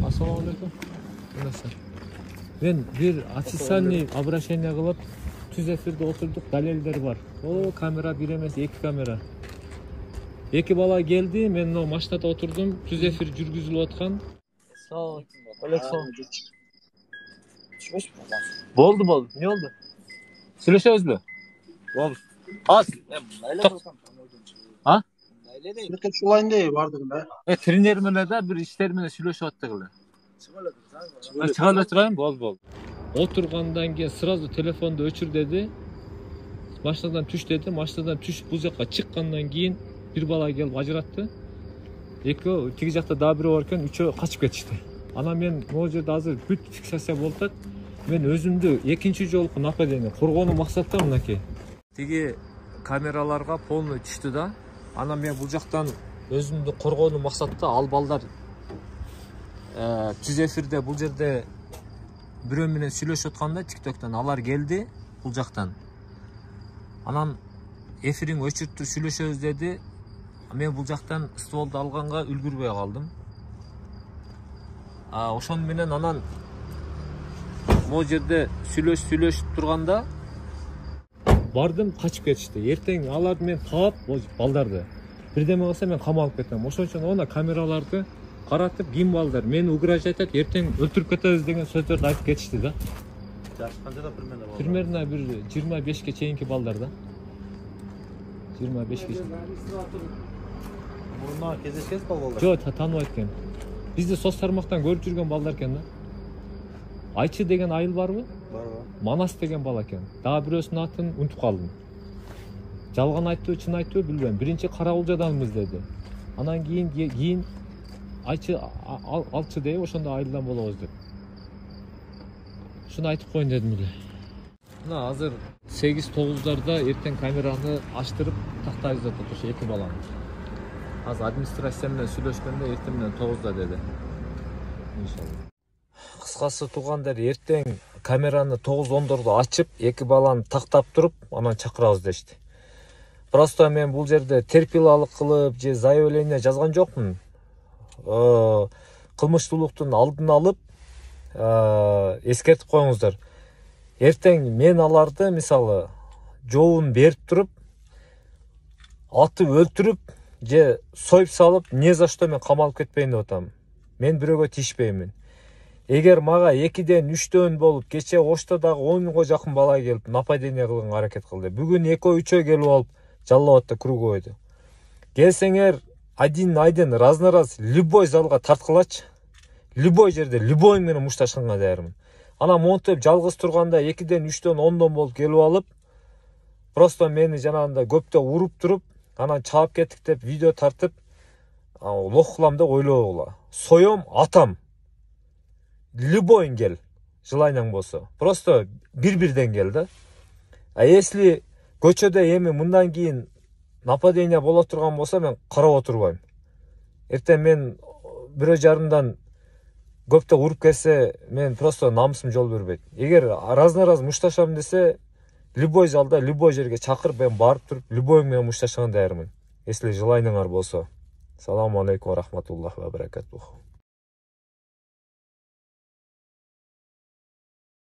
Assalomu alaykum. Men bir ofitsialniy обращение qilib, tuz efirde oturduk, dalilleri var. O kamera bir emas, iki kamera. İki bala geldi, men o maşinada oturdum, tuz efir жүргүзүлүп atkan. Sağ ol. Aleyküm. Boldu. Ne oldu? Söyleşebiz mi? Boldu. Az. Ha? Şirket şulayın diye vardır be. Trenerimle de bir işlerimle söyleşip attık. Çıkarla çıkayım, bol. Oturgandan keyin sırası telefonda öçür dedi. Maşinadan түш dedi. Maşinadan түш bu жаққа çıkkandan keyin bir bala gelip ajırattı. Eki tigi жақта daha biri varken üçü kaçıp ketişti. Ana men o жерде азыр бүт фиксация болуп. Men özümdü экинчи жолку нападение коргонуу максатта мынакей. Тиги камераларга полный түштү да. Ana men бул жактан өзүмдү коргонуу максатта ал балдар түз эфирде бул жерде бирөө менен сүйлөшүп атканда TikTok'tan алар келди бул жактан. Анан эфириң өчүртүп сүйлөшөбүз деди. Мен бул жактан стволду алганга үлгүрбөй калдым. Ошон менен анан могу жерде сүйлөшүп турганда бардым, качып кетишти. Эртең аларды мен таап, балдарды. Бирдеме кылса мен камалып кетем. Ошон үчүн она камераларды каратып, ким балдар мени угрожать этет, эртең өлтүрүп кетебиз деген сөздөрдү айтып кетишти да. Жаш канчада примерно? Примерно бир 25ке чейинки балдар да. 25ке. Мурунда кездешкенсиз балдар? Жок, тааныбайт экен. Бизди соц тармактан көрүп жүргөн балдар экен да. Айчы деген айыл барбы? Бар. Манас деген бала экен. Дагы бирөөсүнүн атын унутуп калдым. Жалган айтты, чын айтты билбейм. Биринчи Карагулжаданбыз деди. Анан кийин Айчы алчы деп, ошондо айылдан болобуз деп. Шуну айтып коеюн дедим эле. Мына азыр 8-9'larda эртең камераны ачтырып тактайбыз деп отуруш эки баланы. Азыр администрация менен сүйлөшкөндө эртең менен 9'da деди. Иншалла. Кыскасы туугандар, эртең камераны 9-10'da ачып, эки баланы тактап туруп, анан чакырабыз дешти. Просто мен бул жерде терпилалык кылып, же заявление жазган жокмун. Кылмыштуулуктун алдын алып, эскертип коюңуздар. Эртең мен аларды мисалы жообун берип туруп, атып өлтүрүп, же союп салып, не за что мен камалып кетпейин деп атам. Мен бирөөгө тийишпеймин. Эгер мага 2'ден 3'төн болуп, кече Ошто дагы 10 жакын бала келип нападение кылганга аракет кылды. Бүгүн 2-3 келип алып Жалал-Абадта круговойду. Келсеңер один айдын раз любой залга тарткылачы. Любой жерде любой менен мушташканга даярмын. Ана монтеп жалгыз турганда 2'ден 3'төн 10'дон болуп келип алып, просто мени жанагында көптө уруп туруп, анан чаап кеттик деп видео тартып, лох кылам деп ойлобогула. Соем, атам. Любой гел, желаяң болсо. Просто бир-бирден кел да. Если көчөдө эми мындан кийин нападение боло турган болсо, мен карап отурбайм. Эртең мен бирөө жарымдан көптө уруп келсе, мен просто намысым жол бербейт. Эгер раз мушташам десе, любой залда, любой жерге чакырып, мен барып туруп, любой менен мушташканга даярмын. Если желаяңар болсо. Саламу алейкум ва рахматуллахи ва баракатуху.